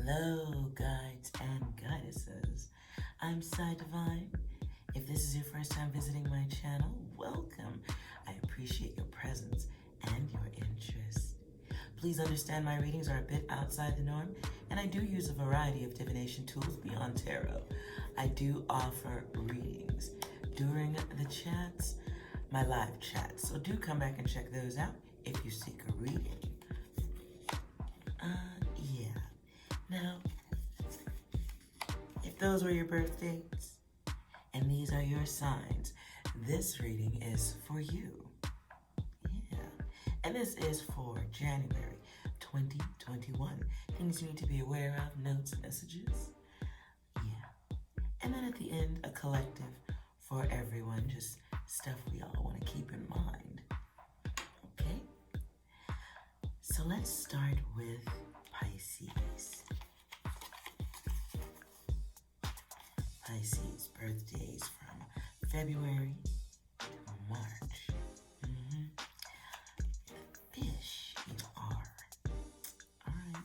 Hello, guides and goddesses. I'm Psi Divine. If this is your first time visiting my channel, welcome. I appreciate your presence and your interest. Please understand my readings are a bit outside the norm, and I do use a variety of divination tools beyond tarot. I do offer readings during the chats, my live chats, so do come back and check those out if you seek a reading. Now, if those were your birth dates and these are your signs, this reading is for you. Yeah. And this is for January 2021. Things you need to be aware of, notes, messages. Yeah. And then at the end, a collective for everyone, just stuff we all want to keep in mind. Okay? So let's start with Pisces. Pisces birthdays from February to March. Fish, you are. All right.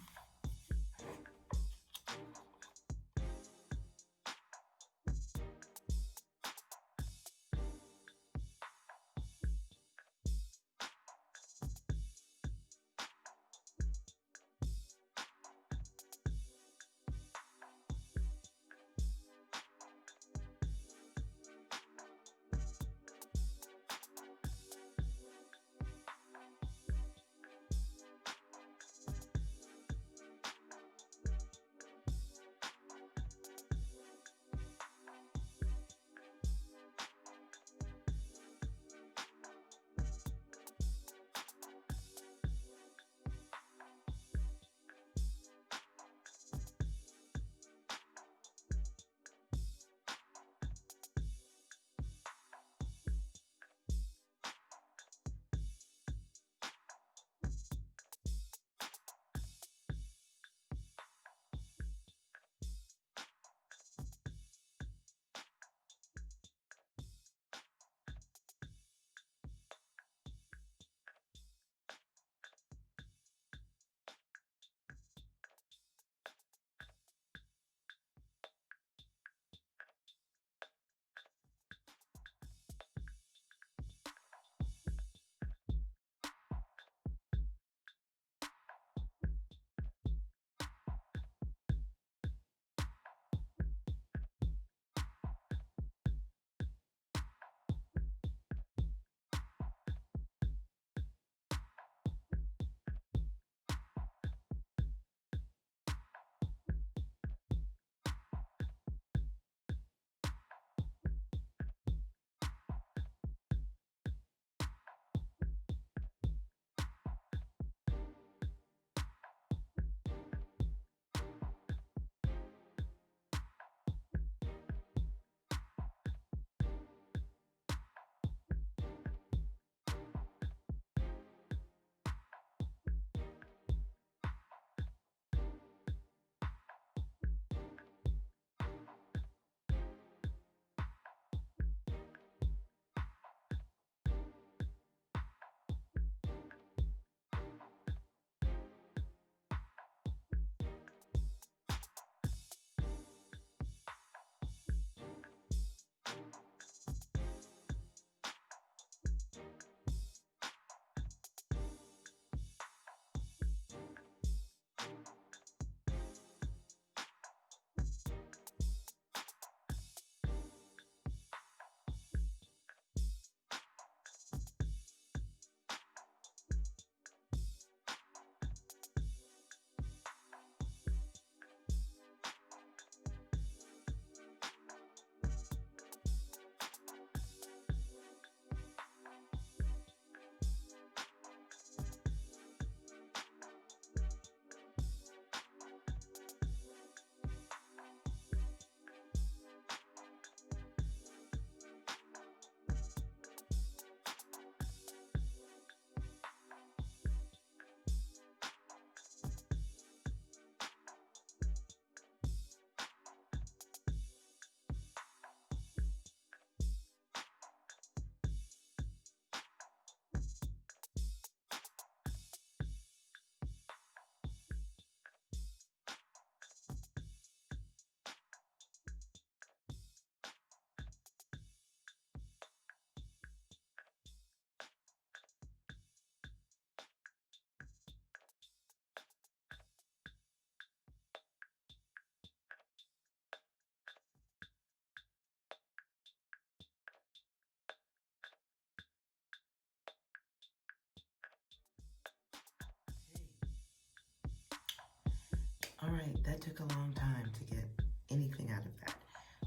it took a long time to get anything out of that.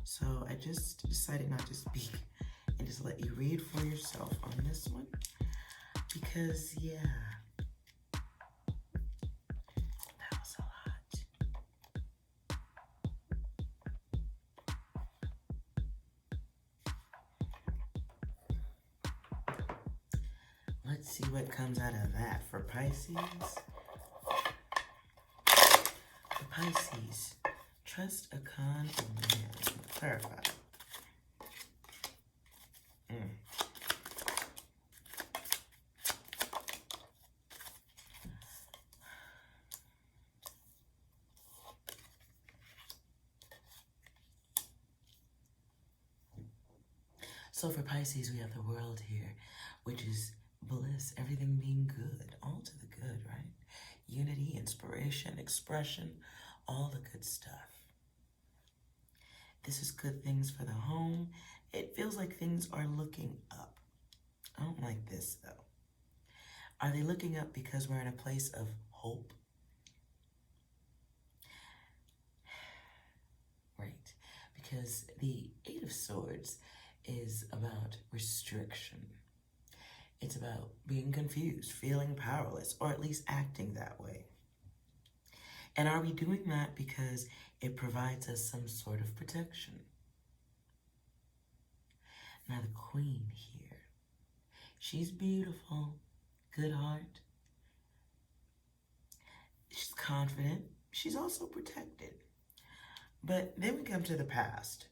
So I just decided not to speak and just let you read for yourself on this one. Because, yeah, that was a lot. Let's see what comes out of that for Pisces. For Pisces, trust a con man. Clarify. So for Pisces, we have the world here, which is bliss, everything being good, all to the good, right? Unity, inspiration, expression, all the good stuff. This is good things for the home. It feels like things are looking up. I don't like this, though. Are they looking up because we're in a place of hope? Right. Because the Eight of Swords is about restriction. It's about being confused, feeling powerless, or at least acting that way. And are we doing that because it provides us some sort of protection? Now the Queen here, she's beautiful, good heart. She's confident. She's also protected. But then we come to the past.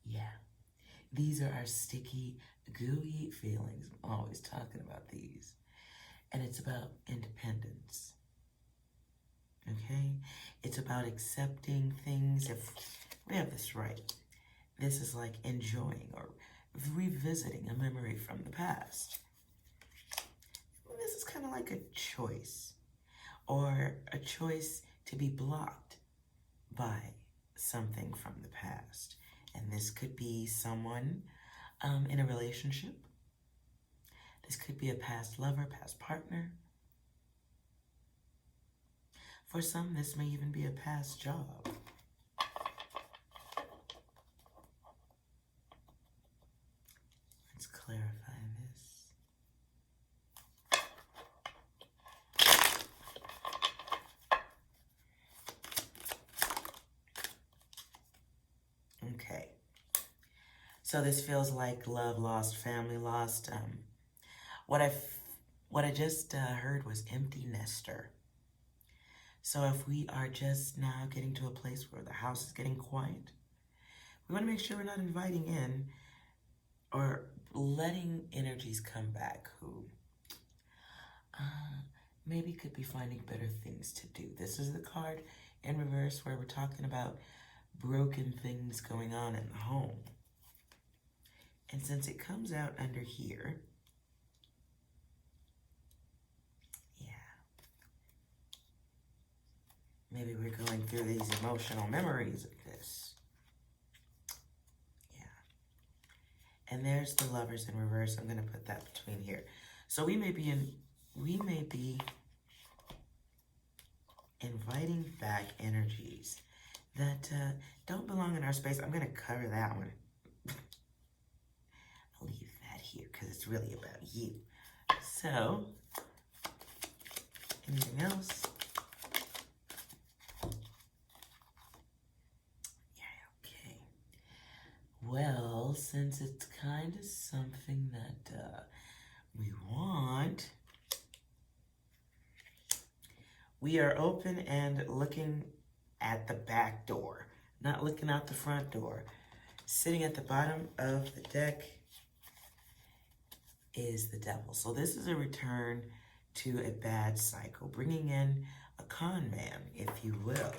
Yeah, these are our sticky, gooey feelings. I'm always talking about these. And it's about independence. Okay? It's about accepting things. If we have this right, this is like enjoying or revisiting a memory from the past. This is kind of like a choice, or a choice to be blocked by something from the past. And this could be someone in a relationship. This could be a past lover, past partner. For some, this may even be a past job. Let's clarify this. Okay. So this feels like love lost, family lost. What I just heard was empty nester. So if we are just now getting to a place where the house is getting quiet, we want to make sure we're not inviting in or letting energies come back who maybe could be finding better things to do. This is the card in reverse where we're talking about broken things going on in the home. And since it comes out under here, maybe we're going through these emotional memories of this. Yeah. And there's the Lovers in reverse. I'm going to put that between here. So we may be inviting back energies that don't belong in our space. I'm going to cover that one. I'll leave that here because it's really about you. So, anything else? Well, since it's kind of something that we want, we are open and looking at the back door, not looking out the front door. Sitting at the bottom of the deck is the Devil. So this is a return to a bad cycle, bringing in a con man, if you will,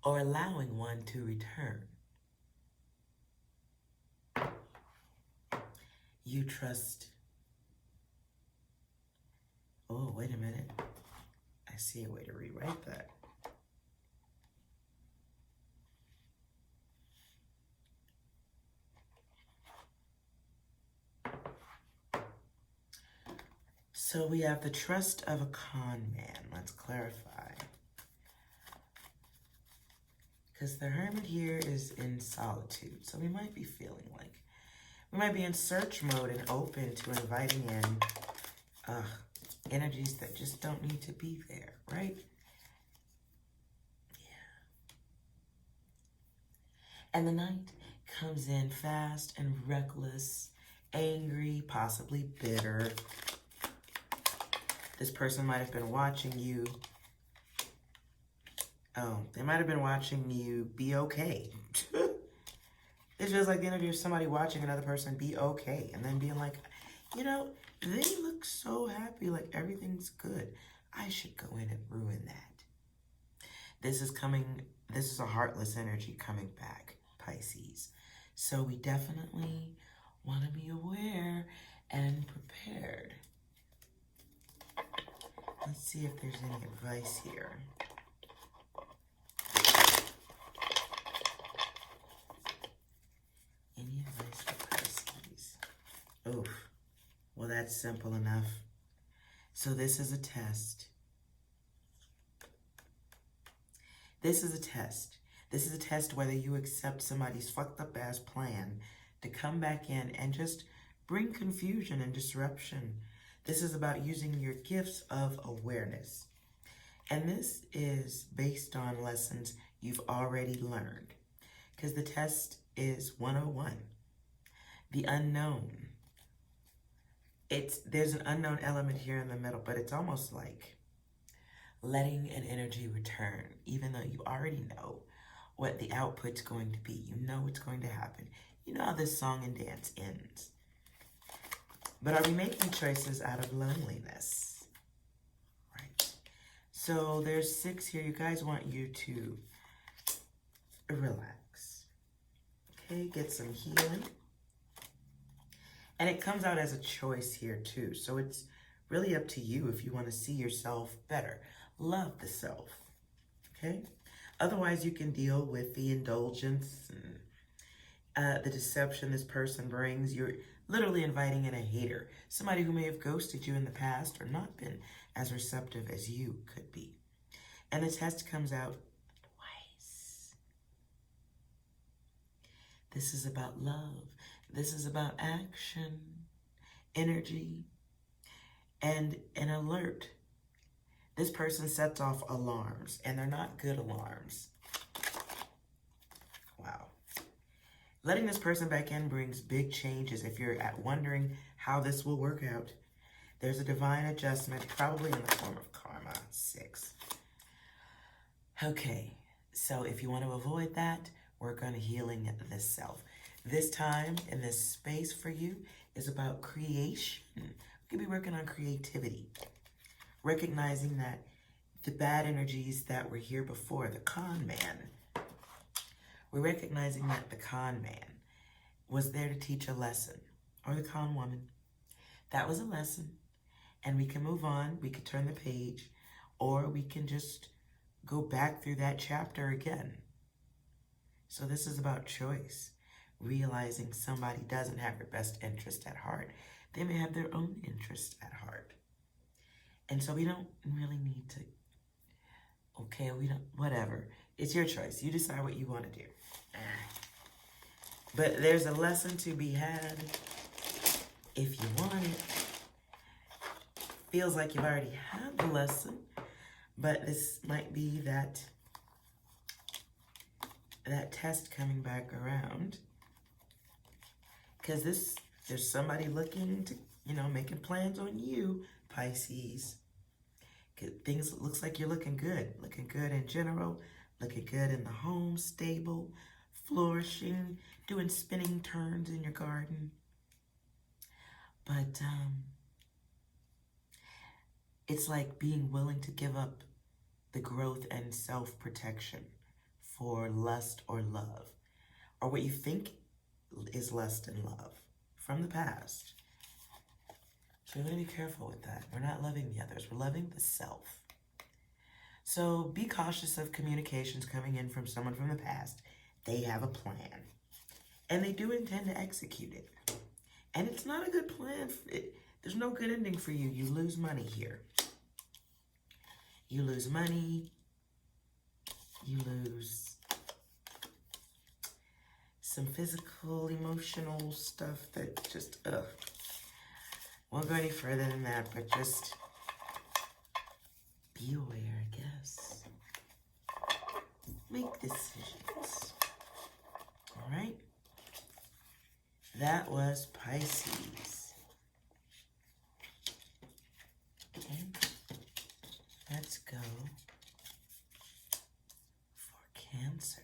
or allowing one to return. You trust. Oh, wait a minute. I see a way to rewrite that. So we have the trust of a con man. Let's clarify. Because the hermit here is in solitude. So we might be feeling like we might be in search mode and open to inviting in energies that just don't need to be there, right? Yeah. And the Knight comes in fast and reckless, angry, possibly bitter. This person might have been watching you. Oh, they might have been watching you be okay. It feels like the energy of somebody watching another person be okay and then being like, you know, they look so happy, like everything's good. I should go in and ruin that. This is a heartless energy coming back, Pisces. So we definitely want to be aware and prepared. Let's see if there's any advice here. Any advice for Pisces? Oof. Well, that's simple enough. So this is a test. This is a test. This is a test whether you accept somebody's fucked up ass plan to come back in and just bring confusion and disruption. This is about using your gifts of awareness. And this is based on lessons you've already learned. Because the test is 101. The unknown. There's an unknown element here in the middle, but it's almost like letting an energy return, even though you already know what the output's going to be. You know what's going to happen. You know how this song and dance ends. But are we making choices out of loneliness? Right. So there's 6 here. You guys want you to relax. Okay, get some healing. And it comes out as a choice here too. So it's really up to you if you want to see yourself better. Love the self. Okay? Otherwise, you can deal with the indulgence and the deception this person brings. You're literally inviting in a hater. Somebody who may have ghosted you in the past or not been as receptive as you could be. And the test comes out twice. This is about love. This is about action, energy, and an alert. This person sets off alarms, and they're not good alarms. Wow. Letting this person back in brings big changes. If you're wondering how this will work out, there's a divine adjustment, probably in the form of karma. 6. Okay, so if you want to avoid that, work on healing the self. This time in this space for you is about creation. We could be working on creativity. Recognizing that the bad energies that were here before, the con man, we're recognizing that the con man was there to teach a lesson, or the con woman. That was a lesson, and we can move on, we could turn the page, or we can just go back through that chapter again. So this is about choice. Realizing somebody doesn't have your best interest at heart. They may have their own interest at heart. And so we don't really need to, whatever. It's your choice. You decide what you want to do. But there's a lesson to be had if you want it. Feels like you've already had the lesson, but this might be that test coming back around. Because there's somebody looking to, making plans on you, Pisces. Things looks like you're looking good in general, looking good in the home, stable, flourishing, doing spinning turns in your garden. But it's like being willing to give up the growth and self-protection for lust or love, or what you think is lust and love from the past. So we're going to be careful with that. We're not loving the others. We're loving the self. So be cautious of communications coming in from someone from the past. They have a plan. And they do intend to execute it. And it's not a good plan. There's no good ending for you. You lose money here. You lose money. You lose some physical, emotional stuff that just, ugh. Won't go any further than that, but just be aware, I guess. Make decisions. All right? That was Pisces. Okay. Let's go for Cancer.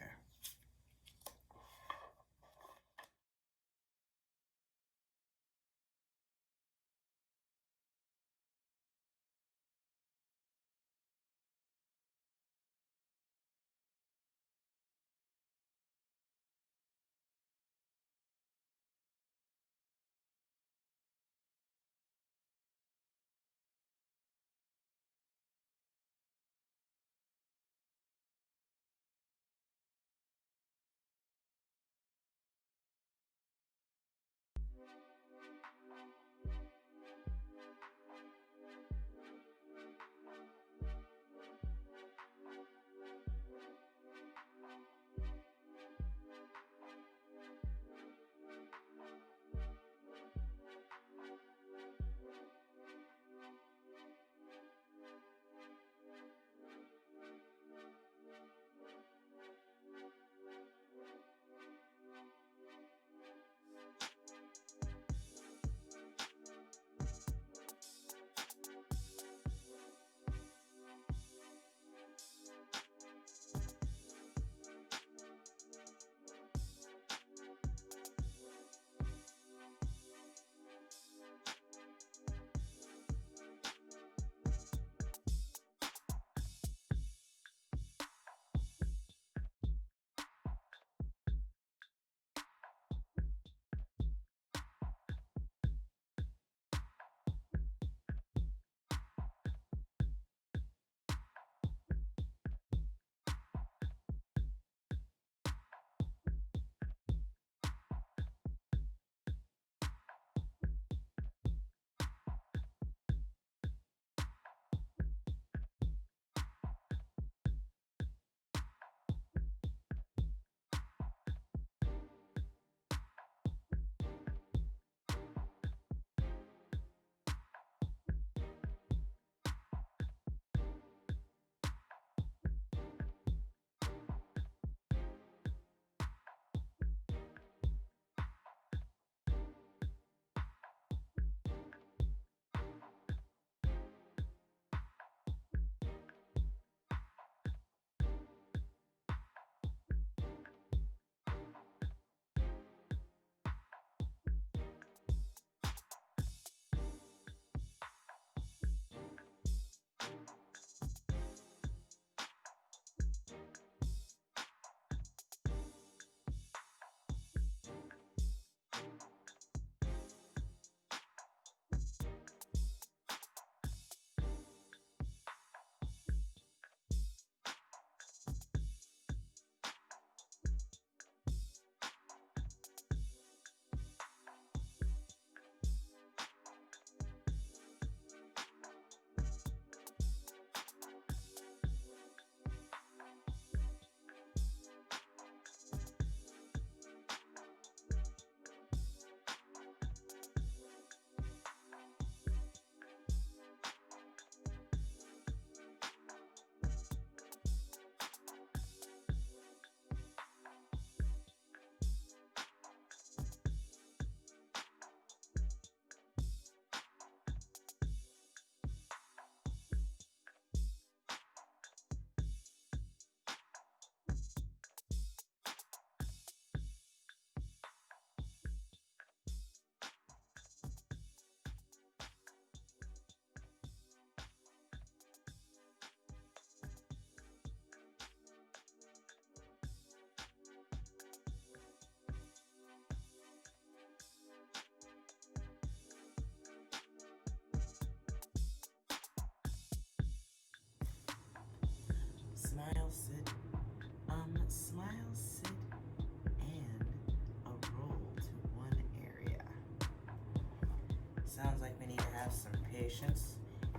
Sounds like we need to have some patience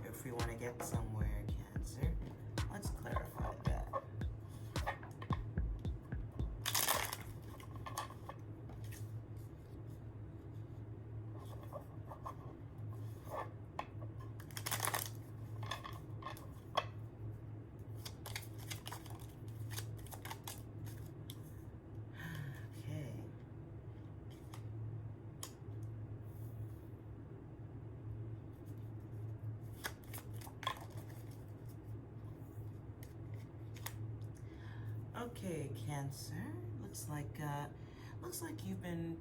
if we want to get somewhere, Cancer. Let's clarify that. Okay, Cancer. Looks like you've been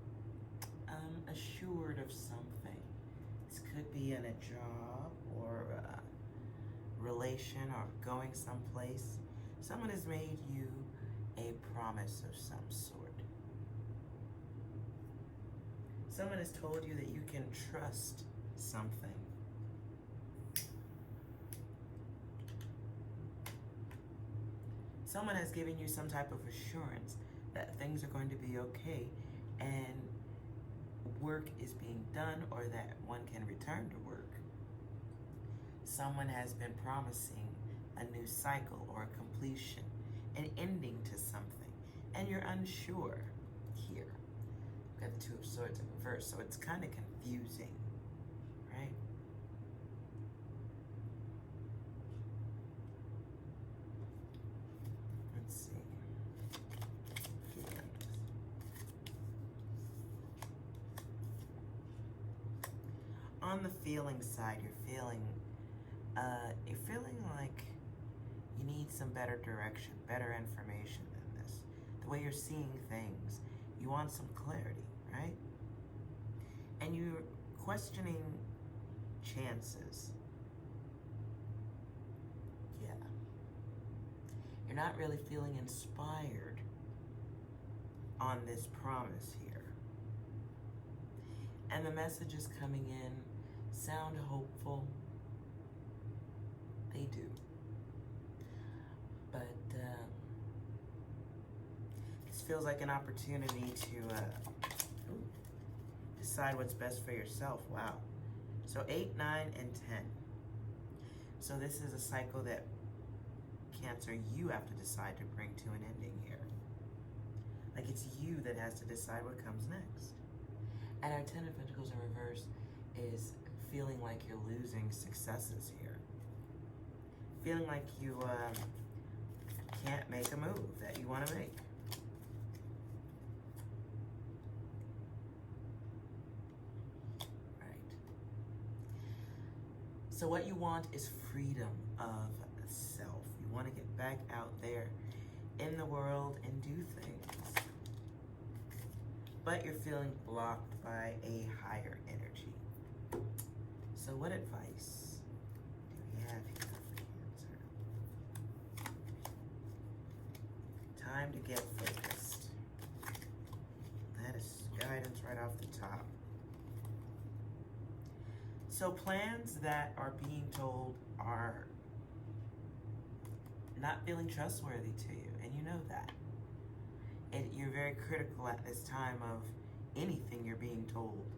assured of something. This could be in a job or a relation or going someplace. Someone has made you a promise of some sort. Someone has told you that you can trust something. Someone has given you some type of assurance that things are going to be okay and work is being done, or that one can return to work. Someone has been promising a new cycle or a completion, an ending to something, and you're unsure here. We've got the Two of Swords in reverse, so it's kind of confusing, right? Let's see. On the feeling side, you're feeling like you need some better direction, better information than this. The way you're seeing things, you want some clarity, right? And you're questioning chances. Yeah. You're not really feeling inspired on this promise here. And the messages coming in sound hopeful. They do. But this feels like an opportunity to decide what's best for yourself. Wow. So 8, 9, and 10. So this is a cycle that, Cancer, you have to decide to bring to an ending here. Like it's you that has to decide what comes next. And our 10 of Pentacles in reverse is feeling like you're losing successes here. Feeling like you can't make a move that you want to make. Right. So what you want is freedom of self. You want to get back out there in the world and do things. But you're feeling blocked by a higher energy. So what advice do we have here for Cancer? Time to get focused. That is guidance right off the top. So plans that are being told are not feeling trustworthy to you, and you know that. You're very critical at this time of anything you're being told.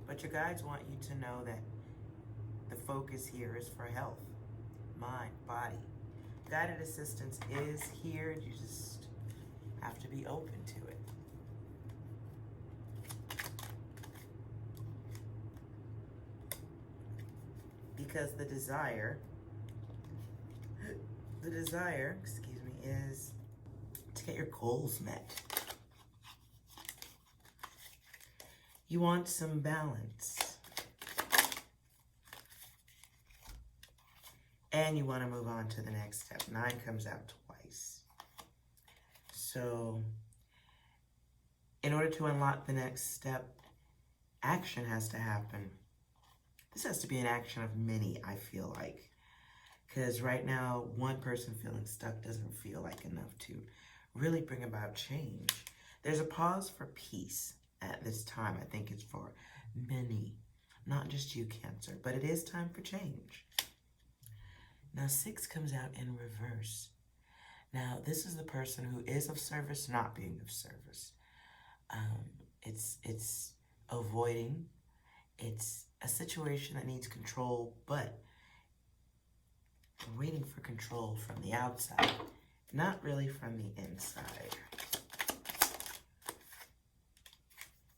But your guides want you to know that the focus here is for health, mind, body. Guided assistance is here, and you just have to be open to it. Because the desire, is to get your goals met. You want some balance. And you want to move on to the next step. 9 comes out twice. So, in order to unlock the next step, action has to happen. This has to be an action of many, I feel like. Because right now, one person feeling stuck doesn't feel like enough to really bring about change. There's a pause for peace at this time. I think it's for many, not just you, Cancer, but it is time for change. Now 6 comes out in reverse. Now this is the person who is of service, not being of service. It's avoiding, it's a situation that needs control, but we're waiting for control from the outside, not really from the inside.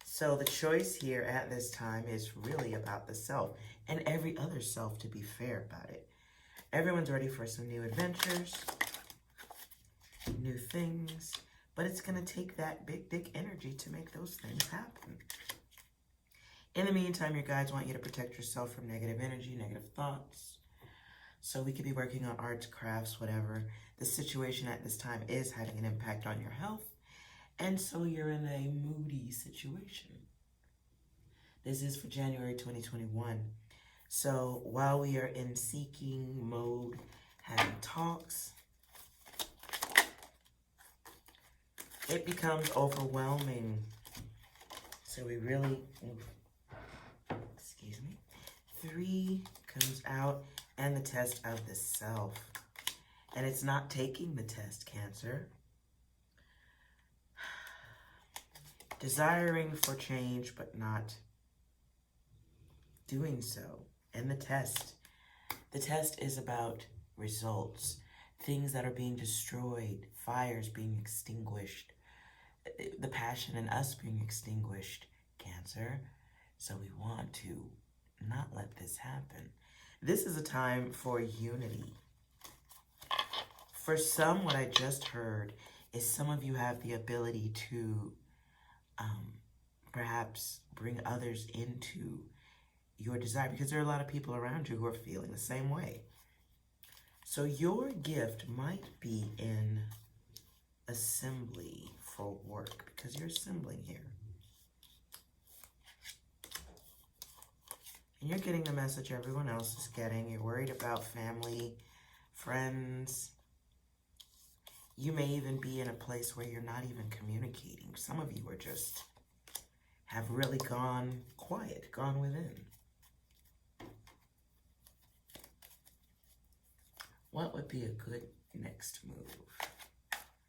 So the choice here at this time is really about the self and every other self, to be fair about it. Everyone's ready for some new adventures, new things, but it's going to take that big dick energy to make those things happen. In the meantime, your guides want you to protect yourself from negative energy, negative thoughts. So we could be working on arts, crafts, whatever. The situation at this time is having an impact on your health. And so you're in a moody situation. This is for January 2021. So while we are in seeking mode, having talks, it becomes overwhelming. So we really, excuse me, 3 comes out, and the test of the self. And it's not taking the test, Cancer. Desiring for change, but not doing so. And the test is about results, things that are being destroyed, fires being extinguished, the passion in us being extinguished, Cancer. So we want to not let this happen. This is a time for unity. For some, what I just heard is some of you have the ability to perhaps bring others into your desire, because there are a lot of people around you who are feeling the same way. So your gift might be in assembly for work, because you're assembling here. And you're getting the message everyone else is getting. You're worried about family, friends. You may even be in a place where you're not even communicating. Some of you are just, have really gone quiet, gone within. What would be a good next move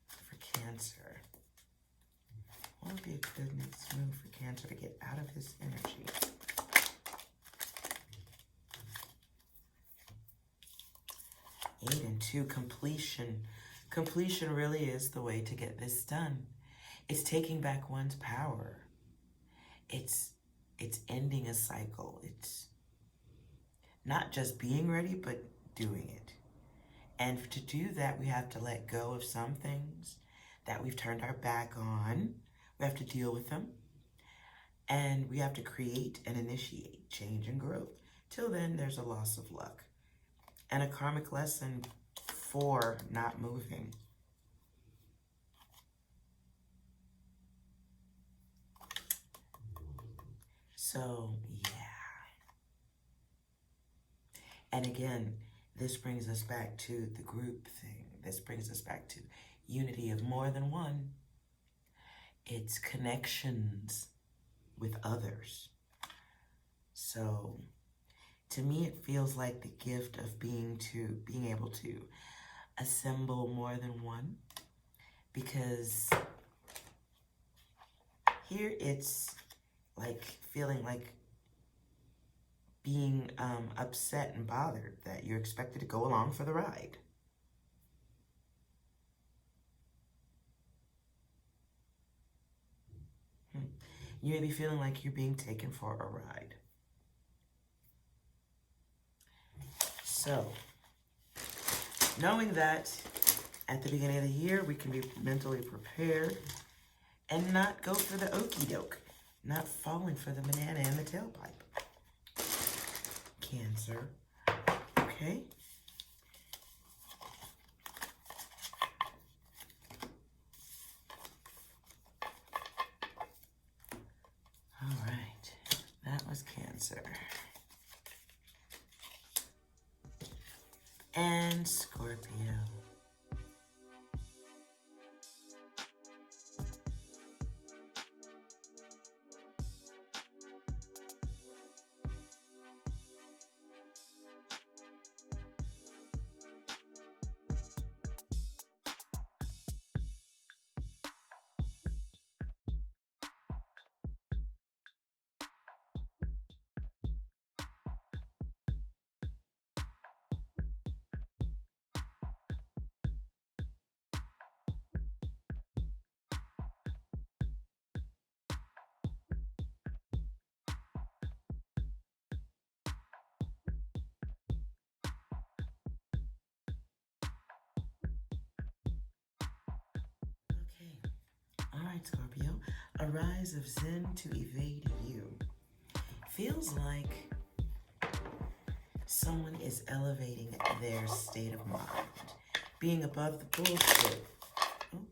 for Cancer? What would be a good next move for Cancer to get out of this energy? Eight and 2, completion. Completion really is the way to get this done. It's taking back one's power. It's ending a cycle. It's not just being ready, but doing it. And to do that, we have to let go of some things that we've turned our back on. We have to deal with them. And we have to create and initiate change and growth. Till then, there's a loss of luck. And a karmic lesson for not moving. So, yeah. And again, this brings us back to the group thing. This brings us back to unity of more than one. It's connections with others. So, to me, it feels like the gift of being able to assemble more than one, because here it's like feeling like being upset and bothered that you're expected to go along for the ride. You may be feeling like you're being taken for a ride. So, knowing that at the beginning of the year, we can be mentally prepared and not go for the okie doke, not falling for the banana in the tailpipe. Cancer. Okay? All right. That was Cancer. And Scorpio. right, Scorpio. A rise of Zen to evade you. Feels like someone is elevating their state of mind, being above the bullshit. Ooh.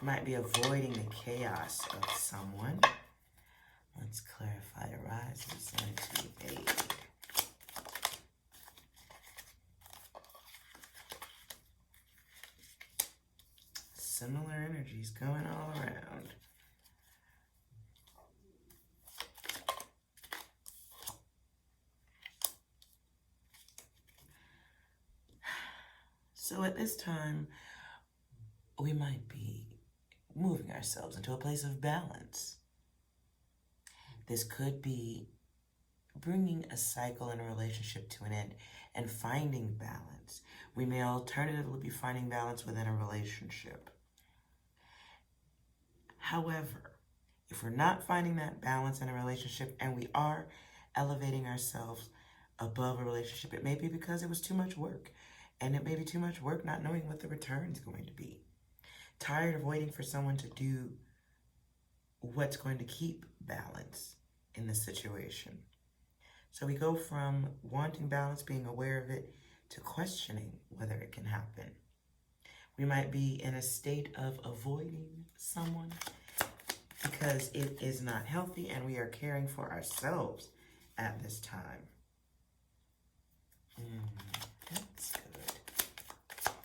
Might be avoiding the chaos of someone. Let's clarify a rise of Zen to evade. Similar energies going all around. So at this time, we might be moving ourselves into a place of balance. This could be bringing a cycle in a relationship to an end and finding balance. We may alternatively be finding balance within a relationship. However, if we're not finding that balance in a relationship and we are elevating ourselves above a relationship, it may be because it was too much work. And it may be too much work not knowing what the return is going to be. Tired of waiting for someone to do what's going to keep balance in the situation. So we go from wanting balance, being aware of it, to questioning whether it can happen. We might be in a state of avoiding someone because it is not healthy and we are caring for ourselves at this time. That's good.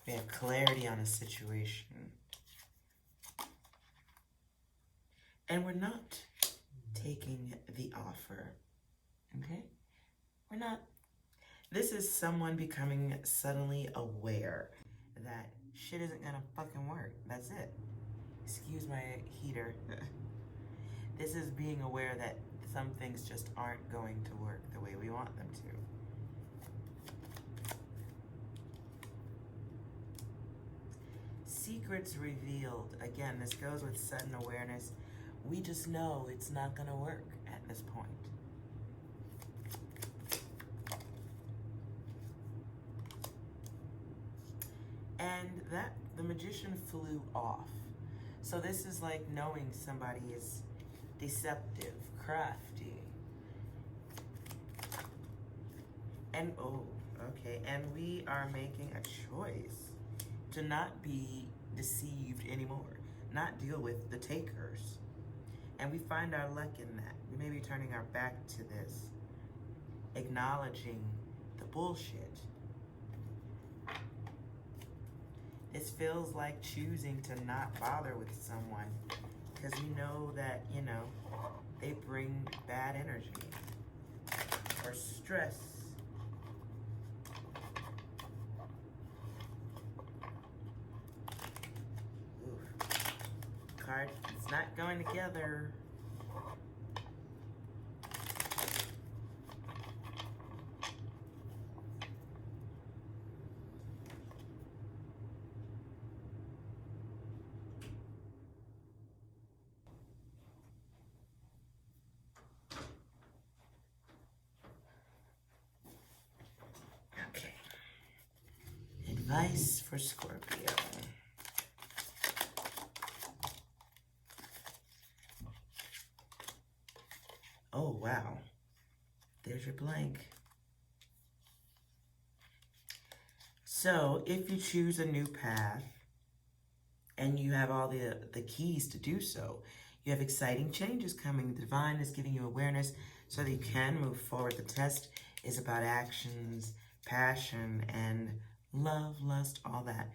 We have clarity on a situation. And we're not taking the offer, okay? We're not. This is someone becoming suddenly aware that shit isn't gonna fucking work. That's it. Excuse my heater. This is being aware that some things just aren't going to work the way we want them to. Secrets revealed. Again, this goes with sudden awareness. We just know it's not going to work at this point. And that the magician flew off. So this is like knowing somebody is deceptive, crafty. And and we are making a choice to not be deceived anymore, not deal with the takers. And we find our luck in that. We may be turning our back to this, acknowledging the bullshit. This feels like choosing to not bother with someone because we know that, they bring bad energy or stress. Card, it's not going together. Okay. Advice for Scorpio. Oh, wow. There's your blank. So, if you choose a new path and you have all the keys to do so, you have exciting changes coming. The divine is giving you awareness so that you can move forward. The test is about actions, passion, and love, lust, all that.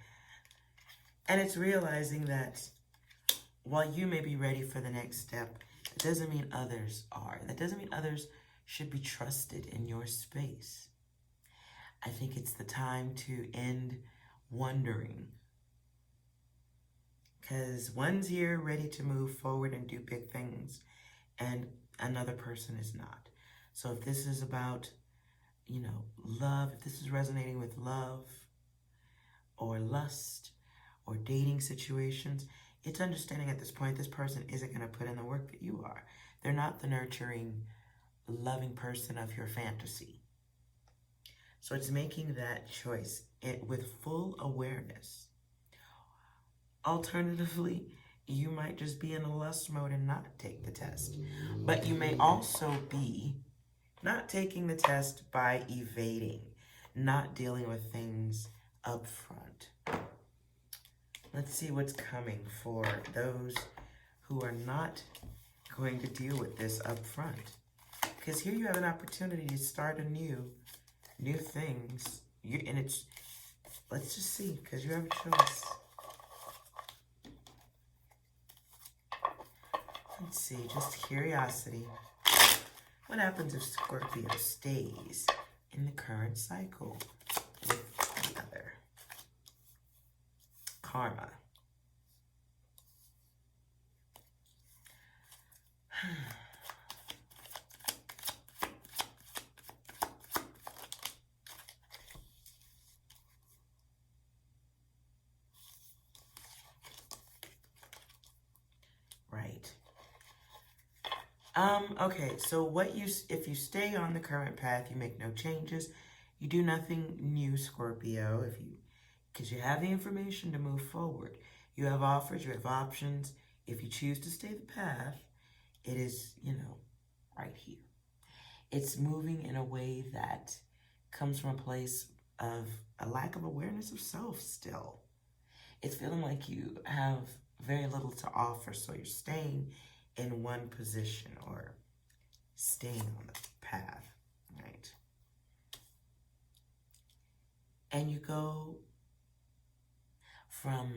And it's realizing that while you may be ready for the next step, it doesn't mean others are. That doesn't mean others should be trusted in your space. I think it's the time to end wondering. Because one's here ready to move forward and do big things, and another person is not. So if this is about, love, if this is resonating with love or lust or dating situations, it's understanding at this point this person isn't going to put in the work that you are. They're not the nurturing, loving person of your fantasy. So it's making that choice with full awareness. Alternatively, you might just be in a lust mode and not take the test. But you may also be not taking the test by evading, not dealing with things up front. Let's see what's coming for those who are not going to deal with this up front. Because here you have an opportunity to start anew, new things. Let's just see, because you have a choice. Let's see, just curiosity. What happens if Scorpio stays in the current cycle with the other? Karma. Right. Okay, so if you stay on the current path, you make no changes, you do nothing new, Scorpio, because you have the information to move forward. You have offers, you have options. If you choose to stay the path, it is, right here. It's moving in a way that comes from a place of a lack of awareness of self still. It's feeling like you have very little to offer, so you're staying in one position or staying on the path, right? And you go from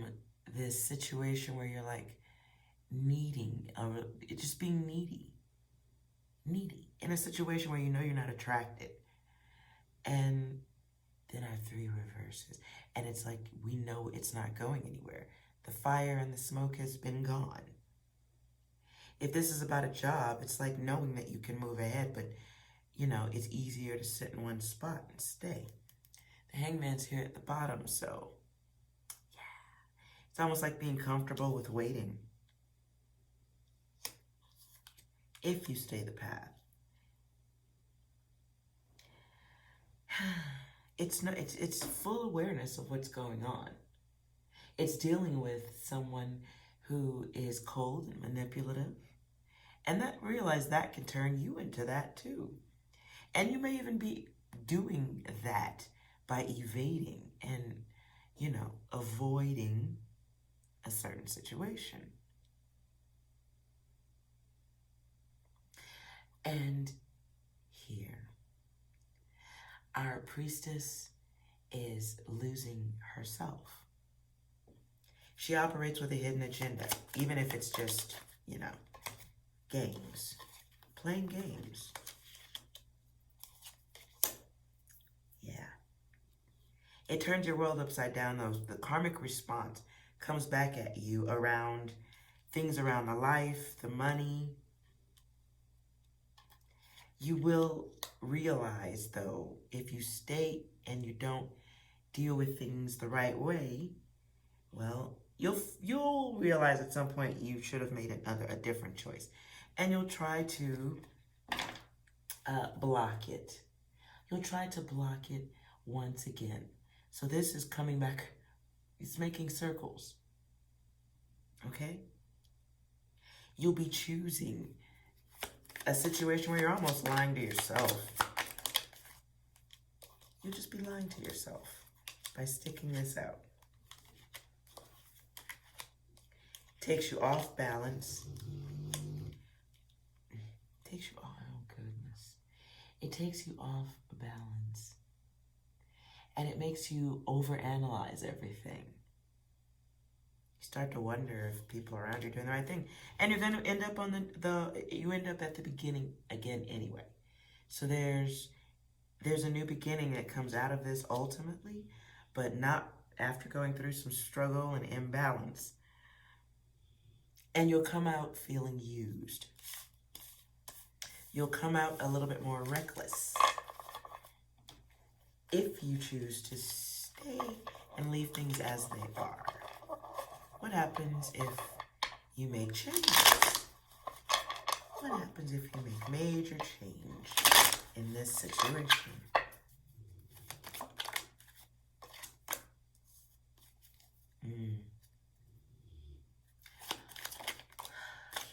this situation where you're like needing, just being needy, in a situation where you know you're not attracted. And then I have 3 reverses. And it's like, we know it's not going anywhere. The fire and the smoke has been gone. If this is about a job, it's like knowing that you can move ahead, but, it's easier to sit in one spot and stay. The Hangman's here at the bottom, so, yeah. It's almost like being comfortable with waiting. If you stay the path. It's full awareness of what's going on. It's dealing with someone who is cold and manipulative. And realize that can turn you into that too. And you may even be doing that by evading and, avoiding a certain situation. And here, our priestess is losing herself. She operates with a hidden agenda, even if it's just, games. Playing games. Yeah. It turns your world upside down, though. The karmic response comes back at you around things around the life, the money. You will realize, though, if you stay and you don't deal with things the right way, well, you'll realize at some point you should have made a different choice. And you'll try to block it. You'll try to block it once again. So this is coming back. It's making circles. Okay? You'll be choosing a situation where you're almost lying to yourself. You'll just be lying to yourself by sticking this out. Takes you off balance. It takes you off balance. And it makes you overanalyze everything. You start to wonder if people around you are doing the right thing. And you're going to end up you end up at the beginning again anyway. So there's a new beginning that comes out of this ultimately, but not after going through some struggle and imbalance. And you'll come out feeling used. You'll come out a little bit more reckless if you choose to stay and leave things as they are. What happens if you make changes? What happens if you make major change in this situation?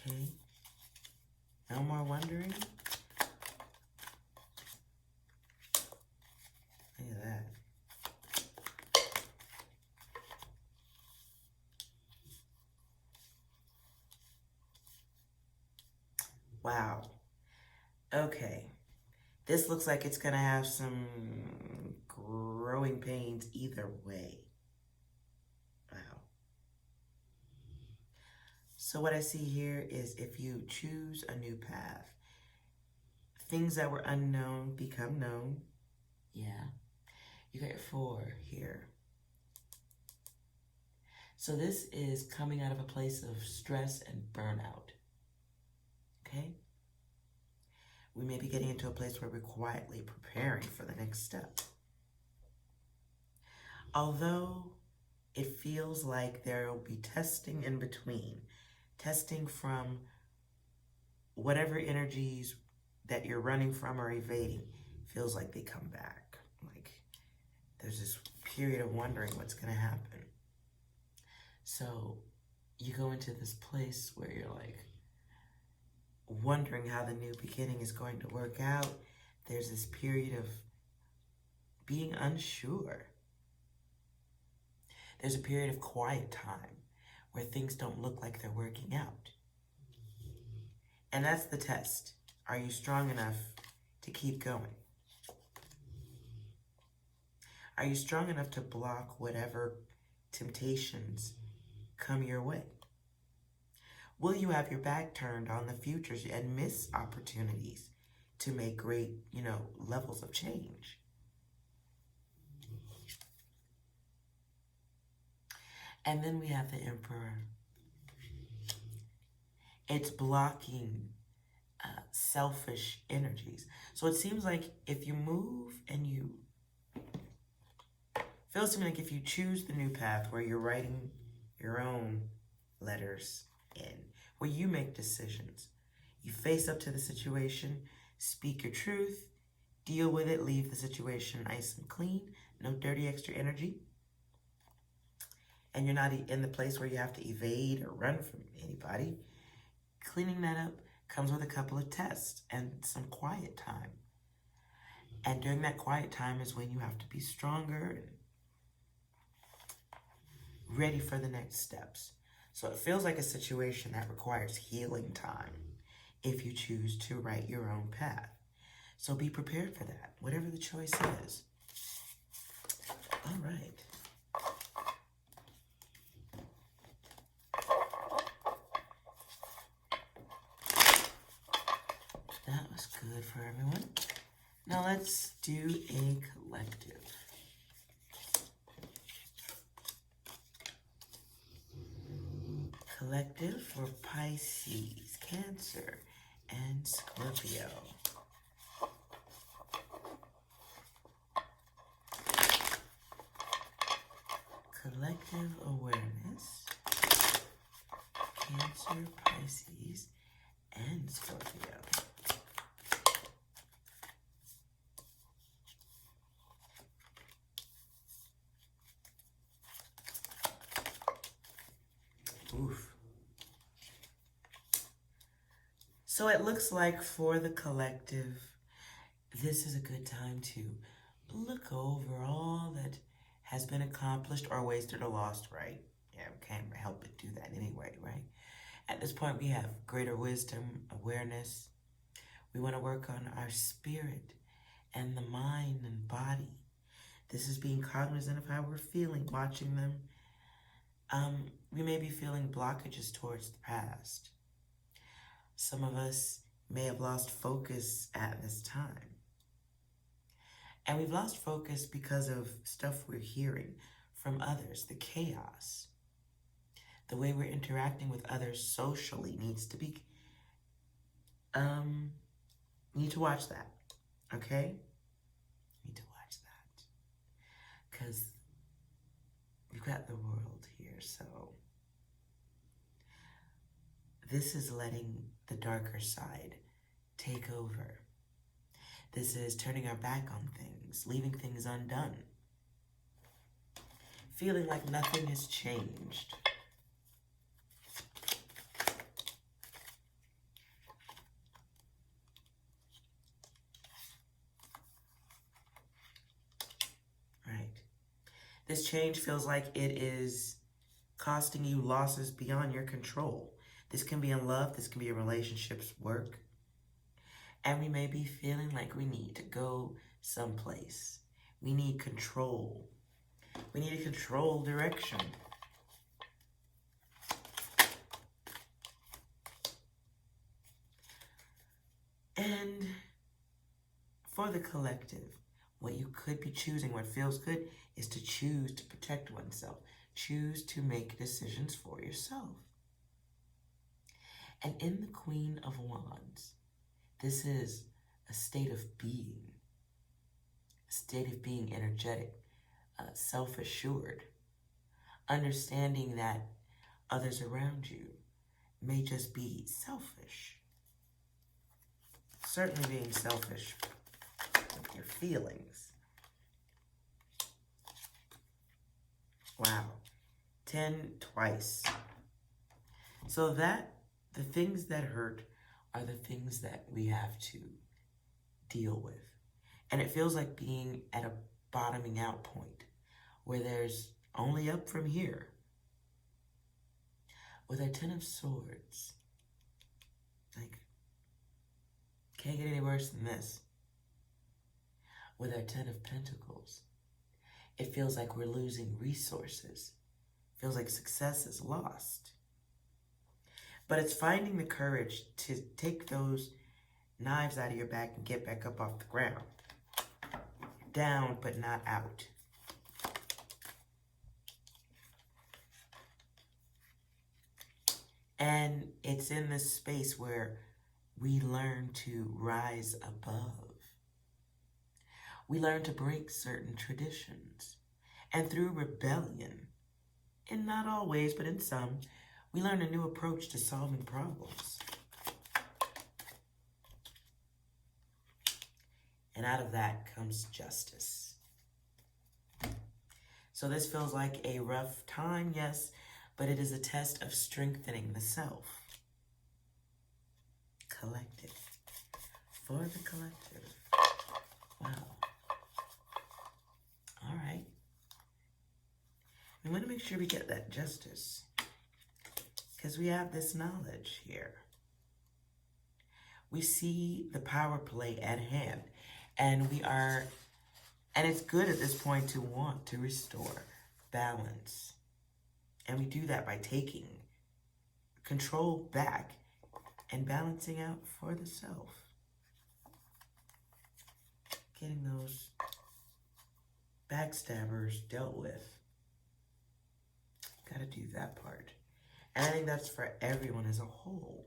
Okay. No more wondering. Look at that. Wow. Okay. This looks like it's going to have some growing pains either way. Wow. So what I see here is if you choose a new path, things that were unknown become known. Yeah. You get 4 here. So this is coming out of a place of stress and burnout. Okay? We may be getting into a place where we're quietly preparing for the next step. Although it feels like there will be testing in between, testing from whatever energies that you're running from or evading, feels like they come back. Like there's this period of wondering what's going to happen. So you go into this place where you're like wondering how the new beginning is going to work out. There's this period of being unsure. There's a period of quiet time where things don't look like they're working out. And that's the test. Are you strong enough to keep going? Are you strong enough to block whatever temptations come your way? Will you have your back turned on the futures and miss opportunities to make great, levels of change? And then we have the Emperor. It's blocking selfish energies. So it seems like if you move and feels to me like if you choose the new path where you're writing your own letters in, where you make decisions, you face up to the situation, speak your truth, deal with it, leave the situation nice and clean, no dirty extra energy, and you're not in the place where you have to evade or run from anybody. Cleaning that up comes with a couple of tests and some quiet time. And during that quiet time is when you have to be stronger and ready for the next steps. So it feels like a situation that requires healing time if you choose to write your own path. So be prepared for that, whatever the choice is. All right. That was good for everyone. Now let's do a collective. Collective for Pisces, Cancer, and Scorpio. Collective awareness, Cancer, Pisces, and Scorpio. Oof. So it looks like for the collective, this is a good time to look over all that has been accomplished or wasted or lost, right? Yeah, we can't help but do that anyway, right? At this point, we have greater wisdom, awareness. We want to work on our spirit and the mind and body. This is being cognizant of how we're feeling, watching them. We may be feeling blockages towards the past. Some of us may have lost focus at this time. And we've lost focus because of stuff we're hearing from others, the chaos. The way we're interacting with others socially needs to be, need to watch that, okay? Need to watch that. Because we've got the world here, so this is letting the darker side take over. This is turning our back on things, leaving things undone, feeling like nothing has changed. This change feels like it is costing you losses beyond your control. This can be in love, this can be in relationships, work. And we may be feeling like we need to go someplace. We need control. We need to control direction. And for the collective, what you could be choosing, what feels good, is to choose to protect oneself. Choose to make decisions for yourself. And in the Queen of Wands, this is a state of being. A state of being energetic, self-assured. Understanding that others around you may just be selfish. Certainly being selfish with your feelings. Wow. 10 twice. So that the things that hurt are the things that we have to deal with. And it feels like being at a bottoming out point where there's only up from here. With our 10 of Swords, like, can't get any worse than this. With our 10 of Pentacles, it feels like we're losing resources. It feels like success is lost. But it's finding the courage to take those knives out of your back and get back up off the ground. Down, but not out. And it's in this space where we learn to rise above. We learn to break certain traditions. And through rebellion, in not all ways, but in some, we learn a new approach to solving problems. And out of that comes justice. So this feels like a rough time, yes, but it is a test of strengthening the self. Collective. For the collective. Wow. All right. We want to make sure we get that justice, because we have this knowledge here. We see the power play at hand, and it's good at this point to want to restore balance. And we do that by taking control back and balancing out for the self. Getting those backstabbers dealt with. Gotta do that part. And I think that's for everyone as a whole.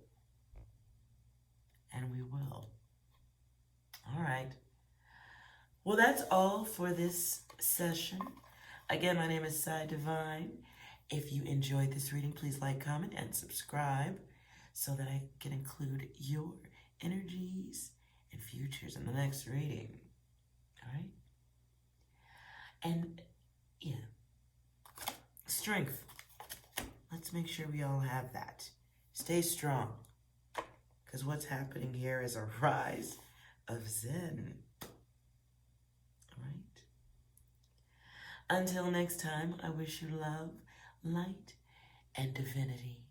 And we will. All right. Well, that's all for this session. Again, my name is Psi Divine. If you enjoyed this reading, please like, comment, and subscribe so that I can include your energies and futures in the next reading. All right? And, yeah. Strength. Let's make sure we all have that. Stay strong. Because what's happening here is a rise of Zen. All right? Until next time, I wish you love, light, and divinity.